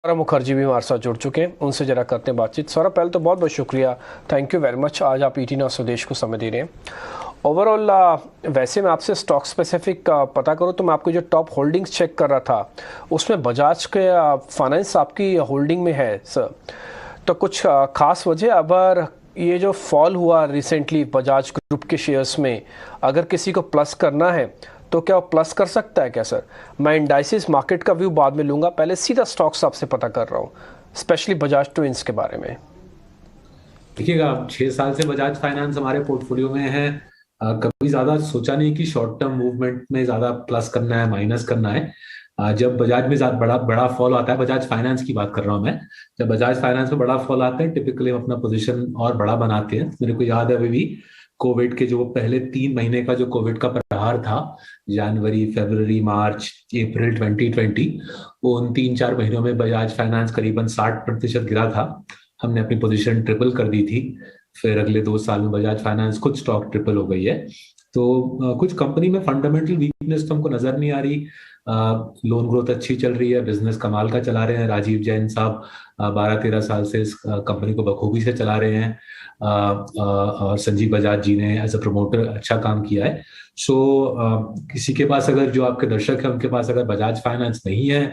सौरभ मुखर्जी भी हमारे साथ जुड़ चुके हैं, उनसे जरा करते हैं बातचीत। सौरभ, पहले तो बहुत बहुत शुक्रिया, थैंक यू वेरी मच, आज आप ईटी न्यूज़ स्वदेश को समय दे रहे हैं। ओवरऑल वैसे मैं आपसे स्टॉक स्पेसिफिक पता करूँ तो मैं आपको जो टॉप होल्डिंग्स चेक कर रहा था उसमें बजाज के फाइनेंस आपकी होल्डिंग में है सर। तो कुछ खास वजह, अगर ये जो फॉल हुआ रिसेंटली बजाज ग्रुप के शेयर्स में, अगर किसी को प्लस करना है तो क्या वो प्लस कर सकता है क्या सर? मैं इंडाइसिस मार्केट का व्यू बाद में लूँगा, पहले सीधा स्टॉक्स आपसे पता कर रहा हूँ, स्पेशली बजाज ट्विंस के बारे में। देखिएगा, 6 साल से बजाज फाइनेंस हमारे पोर्टफोलियो में है। कभी ज्यादा सोचा नहीं कि शॉर्ट टर्म मूवमेंट में ज्यादा प्लस करना है माइनस करना है। जब बजाज में ज्यादा बड़ा बड़ा फॉल आता है, बजाज फाइनेंस की बात कर रहा हूं मैं। जब बजाज फाइनेंस में बड़ा फॉल आता है, टिपिकली हम अपना पोजीशन और बड़ा बनाते हैं। मेरे को याद है अभी भी कोविड के जो पहले 3 महीने का जो कोविड का प्रहार था, जनवरी फरवरी मार्च अप्रैल 2020, वो उन 3-4 महीनों में बजाज फाइनेंस करीबन 60% गिरा था। हमने अपनी पोजीशन ट्रिपल कर दी थी। फिर अगले 2 साल में बजाज फाइनेंस खुद स्टॉक ट्रिपल हो गई है। तो कुछ कंपनी में फंडामेंटल वीकनेस तो हमको नजर नहीं आ रही। लोन ग्रोथ अच्छी चल रही है, बिजनेस कमाल का चला रहे हैं राजीव जैन साहब। 12-13 साल से इस कंपनी को बखूबी से चला रहे हैं। और संजीव बजाज जी ने एज अ प्रमोटर अच्छा काम किया है। सो किसी के पास, अगर जो आपके दर्शक है उनके पास अगर बजाज फाइनेंस नहीं है,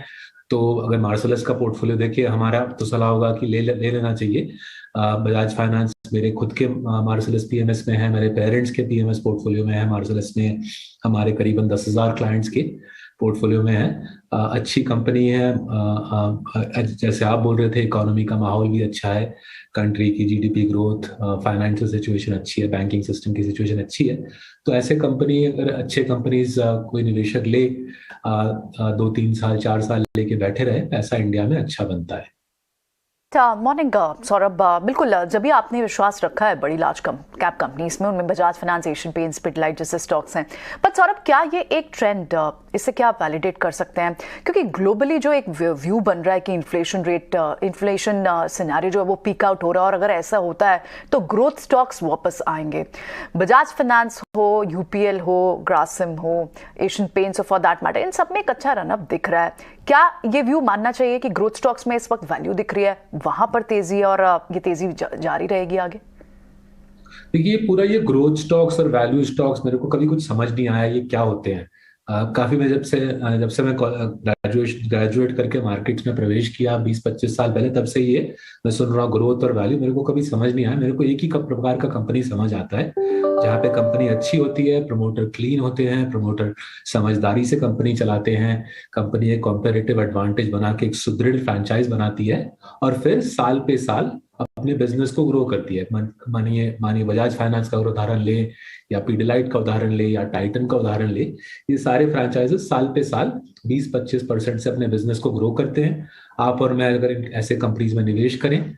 तो अगर मार्सलस का पोर्टफोलियो देखिए हमारा, तो सलाह होगा कि ले लेना चाहिए। बजाज फाइनेंस मेरे खुद के मार्सलस पीएमएस में है, मेरे पेरेंट्स के पीएमएस पोर्टफोलियो में है, मार्सलस में हमारे करीबन 10,000 क्लाइंट्स के पोर्टफोलियो में है। अच्छी कंपनी है। जैसे आप बोल रहे थे, इकोनॉमी का माहौल भी अच्छा है, कंट्री की जीडीपी ग्रोथ, फाइनेंशियल सिचुएशन अच्छी है, बैंकिंग सिस्टम की सिचुएशन अच्छी है। तो ऐसे कंपनी, अगर अच्छे कंपनीज कोई निवेशक ले, 2-3 साल 4 साल लेके बैठे रहे, पैसा इंडिया में अच्छा बनता है। मॉर्निंग सौरभ, बिल्कुल जब भी आपने विश्वास रखा है बड़ी लार्ज कैप कंपनीज में, उनमें Bajaj finance, Asian paints, Pidilite जैसे स्टॉक्स हैं। पर सौरभ, क्या ये एक ट्रेंड, इससे क्या आप वैलिडेट कर सकते हैं? क्योंकि ग्लोबली जो एक व्यू बन रहा है कि इन्फ्लेशन सिनेरियो जो है वो पीक आउट हो रहा है, और अगर ऐसा होता है तो ग्रोथ स्टॉक्स वापस आएंगे। बजाज फाइनेंस हो, यूपीएल हो, ग्रासिम हो, एशियन पेंट्स हो, फॉर दैट मैटर, इन सब में एक अच्छा रनअप दिख रहा है। क्या ये व्यू मानना चाहिए कि ग्रोथ स्टॉक्स में इस वक्त वैल्यू दिख रही है, वहां पर तेजी है, और ये तेजी जारी रहेगी आगे? देखिए, पूरा ये ग्रोथ स्टॉक्स और वैल्यू स्टॉक्स मेरे को कभी कुछ समझ नहीं आया ये क्या होते हैं। काफी, मैं जब से मैं ग्रेजुएट करके मार्केट्स में प्रवेश किया 20-25 साल पहले, तब से ये मैं सुन रहा हूँ ग्रोथ और वैल्यू। मेरे को कभी समझ नहीं आया। मेरे को एक ही प्रकार का कंपनी समझ आता है, जहाँ पे कंपनी अच्छी होती है, प्रमोटर क्लीन होते हैं, प्रमोटर समझदारी से कंपनी चलाते हैं, कंपनी एक कॉम्पेरेटिव एडवांटेज बना के एक सुदृढ़ फ्रेंचाइज बनाती है, और फिर साल पे साल अपने बिजनेस को ग्रो करती है। मानिए मानिए बजाज फाइनेंस का अगर उदाहरण ले, या पीडिलाइट का उदाहरण ले, या टाइटन का उदाहरण ले, ये सारे फ्रेंचाइजेस साल पे साल 20-25% से अपने बिजनेस को ग्रो करते हैं। आप और मैं अगर ऐसे कंपनीज में निवेश करें,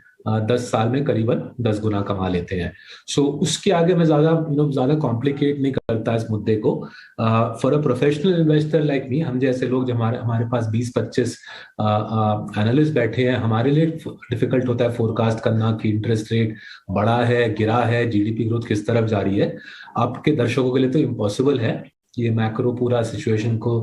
10 साल में करीबन 10 गुना कमा लेते हैं। सो उसके आगे मैं ज्यादा कॉम्प्लिकेट नहीं करता इस मुद्दे को। For a professional investor like me, हम जैसे लोग, जब हमारे हमारे पास 20-25 एनालिस्ट बैठे हैं, हमारे लिए डिफिकल्ट होता है फोरकास्ट करना कि इंटरेस्ट रेट बढ़ा है, गिरा है, जीडीपी ग्रोथ किस तरफ जा रही है। आपके दर्शकों के लिए तो इम्पॉसिबल है ये मैक्रो पूरा सिचुएशन को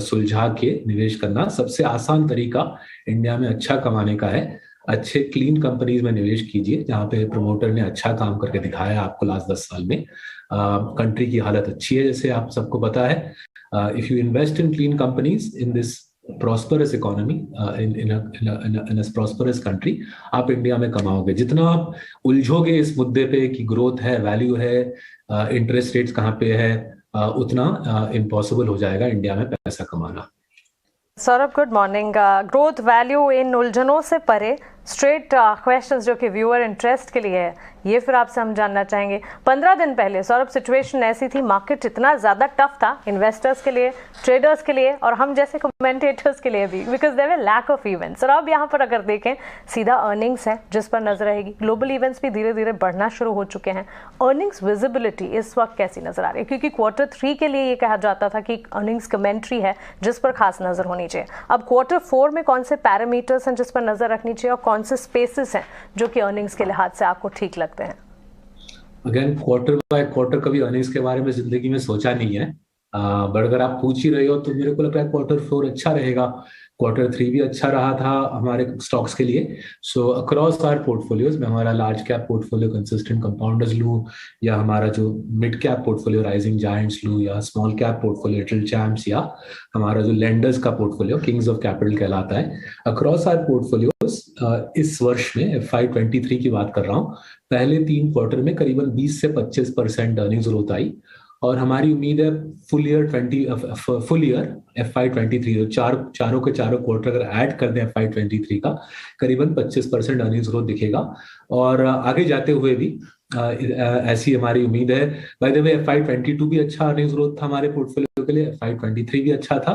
सुलझा के निवेश करना। सबसे आसान तरीका इंडिया में अच्छा कमाने का है, अच्छे क्लीन कंपनीज में निवेश कीजिए, जहां पे प्रमोटर ने अच्छा काम करके दिखाया आपको लास्ट 10 साल में। कंट्री की हालत अच्छी है, जैसे आप सबको पता है। If you invest in clean companies in this prosperous economy, in prosperous country, आप इंडिया में कमाओगे। जितना आप उलझोगे इस मुद्दे पे कि ग्रोथ है, वैल्यू है, इंटरेस्ट रेट्स कहाँ पे है, उतना इम्पॉसिबल हो जाएगा इंडिया में पैसा कमाना। Saurabh, good morning. Growth value इन उलझनों से परे स्ट्रेट क्वेश्चंस जो कि व्यूअर इंटरेस्ट के लिए है, ये फिर आपसे हम जानना चाहेंगे। 15 दिन पहले सौरभ सिचुएशन ऐसी थी, मार्केट इतना ज़्यादा टफ था इन्वेस्टर्स के लिए, ट्रेडर्स के लिए, और हम जैसे कमेंटेटर्स के लिए भी, because there were lack of events. और अब यहाँ पर अगर देखें, सीधा अर्निंग्स है जिस पर नजर रहेगी। ग्लोबल इवेंट्स भी धीरे धीरे बढ़ना शुरू हो चुके हैं। अर्निंग्स विजिबिलिटी इस वक्त कैसी नजर आ रही है? क्योंकि Q3 के लिए ये कहा जाता था कि अर्निंग्स कमेंट्री है जिस पर खास नजर होनी चाहिए। अब Q4 में कौन से पैरामीटर्स हैं जिस पर नजर रखनी चाहिए, और कौन से स्पेसेस हैं जो कि अर्निंग्स के लिहाज से आपको ठीक लगते हैं? अगेन, क्वार्टर बाय क्वार्टर कभी अर्निंग्स के बारे में जिंदगी में सोचा नहीं है। बट अगर आप पूछ ही रहे हो, तो मेरे को लग रहा है Q4 अच्छा रहेगा। Q3 भी अच्छा रहा था हमारे स्टॉक्स के लिए। सो अक्रॉस आवर पोर्टफोलियोज में हमारा large cap portfolio consistent compounders लूँ, या हमारा जो mid cap portfolio rising giants लूँ, या small cap portfolio little champs, या हमारा जो लेंडर्स का पोर्टफोलियो किंग्स ऑफ कैपिटल कहलाता है, अक्रॉस आवर पोर्टफोलियोज इस वर्ष में FY23 की बात कर रहा हूँ, पहले 3 क्वार्टर में करीबन 20 से 25% अर्निंग्स ग्रोथ आई। और हमारी उम्मीद है फुल ईयर FY23 तो चारों के चारों क्वार्टर अगर ऐड कर दें FY23 का, करीबन 25% अर्निंग्स ग्रोथ दिखेगा। और आगे जाते हुए भी ऐसी हमारी उम्मीद है। बाय द वे FY22 भी अच्छा अर्निंग्स ग्रोथ था हमारे पोर्टफोलियो के लिए, FY23 भी अच्छा था।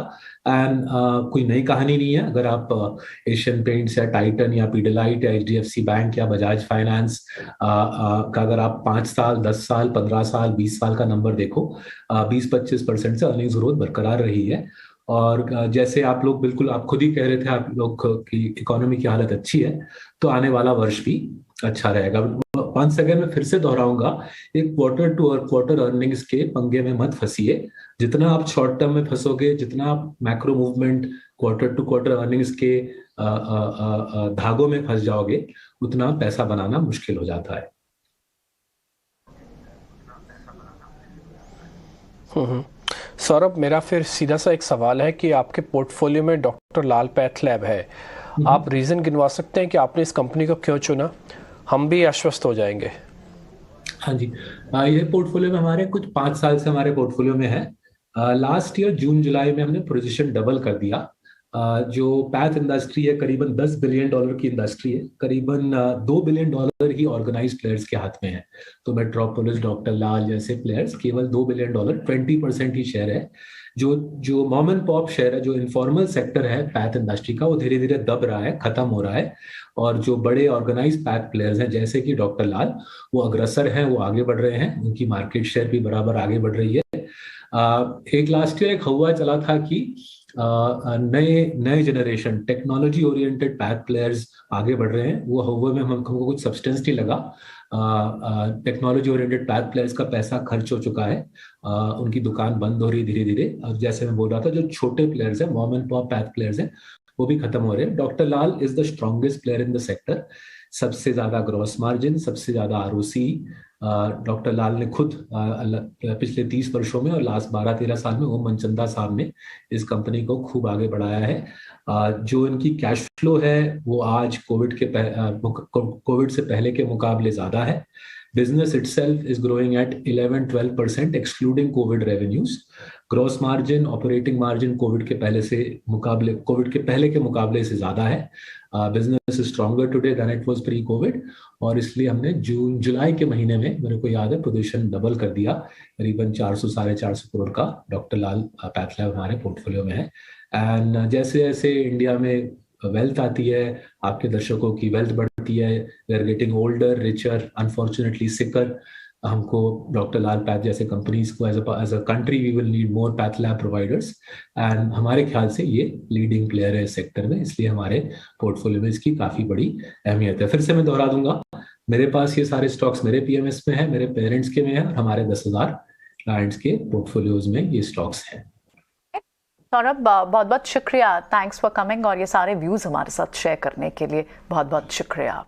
एंड कोई नई कहानी नहीं है। अगर आप एशियन पेंट्स या टाइटन या पीडिलाइट या HDFC बैंक या बजाज फाइनेंस का अगर आप 5 साल 10 साल 15 साल 20 साल का नंबर देखो, 20-25% से अर्निंग्स ग्रोथ बरकरार रही है। और जैसे आप लोग बिल्कुल आप खुद ही कह रहे थे आप लोग की इकोनॉमी की हालत अच्छी है, तो आने वाला वर्ष भी अच्छा रहेगा। 5 सेकंड में फिर से दोहराऊंगा, एक क्वार्टर टू क्वार्टर अर्निंग्स के पंगे में मत फंसिए। जितना आप शॉर्ट टर्म में फंसोगे, जितना आप macro movement quarter to quarter earnings के धागों में फंस जाओगे, उतना पैसा बनाना मुश्किल हो जाता है। सौरभ, मेरा फिर सीधा सा एक सवाल है कि आपके पोर्टफोलियो में डॉक्टर लाल पैथ लैब है, आप रीजन गिनवा सकते हैं कि आपने इस कंपनी को क्यों चुना? हम भी आश्वस्त हो जाएंगे। हाँ जी, ये पोर्टफोलियो में हमारे कुछ 5 साल से हमारे पोर्टफोलियो में है। लास्ट ईयर जून जुलाई में हमने पोजीशन डबल कर दिया। जो पैथ इंडस्ट्री है करीबन $10 बिलियन की इंडस्ट्री है, करीबन $2 बिलियन ही ऑर्गेनाइज्ड प्लेयर्स के हाथ में है। तो मेट्रोपोलिस, डॉक्टर लाल जैसे प्लेयर्स केवल $2 बिलियन 20% ही शेयर है। जो मॉम एंड पॉप शेयर है, जो इनफॉर्मल सेक्टर है पैथ इंडस्ट्री का, वो धीरे धीरे दब रहा है, खत्म हो रहा है। और जो बड़े ऑर्गेनाइज पैथ प्लेयर्स हैं जैसे कि डॉक्टर लाल, वो अग्रसर हैं, वो आगे बढ़ रहे हैं, उनकी मार्केट शेयर भी बराबर आगे बढ़ रही है। एक लास्ट ईयर एक हवा चला था कि नए generation technology oriented path players आगे बढ़ रहे हैं। वो हवा में हमको कुछ सब्सटेंस नहीं लगा। टेक्नोलॉजी ओरिएंटेड पैथ प्लेयर्स का पैसा खर्च हो चुका है, उनकी दुकान बंद हो रही धीरे धीरे। अब जैसे मैं बोल रहा था, जो छोटे प्लेयर्स हैं, mom and pop path players हैं, वो भी खत्म हो रहे हैं। Doctor Lal is the strongest player in the sector. सबसे ज्यादा ग्रॉस मार्जिन, सबसे ज्यादा ROC डॉक्टर लाल ने खुद पिछले 30 वर्षों में और लास्ट 12-13 साल में ओम मनचंदा साहब ने इस कंपनी को खूब आगे बढ़ाया है। जो इनकी कैश फ्लो है वो आज कोविड से पहले के मुकाबले ज्यादा है। Business itself is growing at 11-12% excluding COVID revenues. Gross margin, operating margin Covid के पहले के मुकाबले से ज्यादा है। Business is stronger today than it was pre-COVID, और इसलिए हमने जून जुलाई के महीने में, मेरे को याद है, पोजीशन डबल कर दिया। करीबन 400-450 करोड़ का डॉक्टर लाल पैथ लैब हमारे पोर्टफोलियो में है। एंड जैसे जैसे इंडिया में वेल्थ आती है, आपके दर्शकों की वेल्थ बढ़ती है, we are getting older, richer, unfortunately sicker, हमको डॉक्टर लाल पैथ जैसे कंपनीज को as a country we will need more path lab providers. And हमारे ख्याल से ये लीडिंग प्लेयर है इस सेक्टर में, इसलिए हमारे पोर्टफोलियो में इसकी काफी बड़ी अहमियत है। फिर से मैं दोहरा दूंगा, मेरे पास ये सारे स्टॉक्स मेरे PMS में है, मेरे पेरेंट्स के में है, और हमारे 10,000 क्लाइंट्स के पोर्टफोलियोज में ये स्टॉक्स हैं। सौरभ, बहुत बहुत शुक्रिया, थैंक्स फॉर कमिंग, और ये सारे व्यूज हमारे साथ शेयर करने के लिए बहुत बहुत शुक्रिया।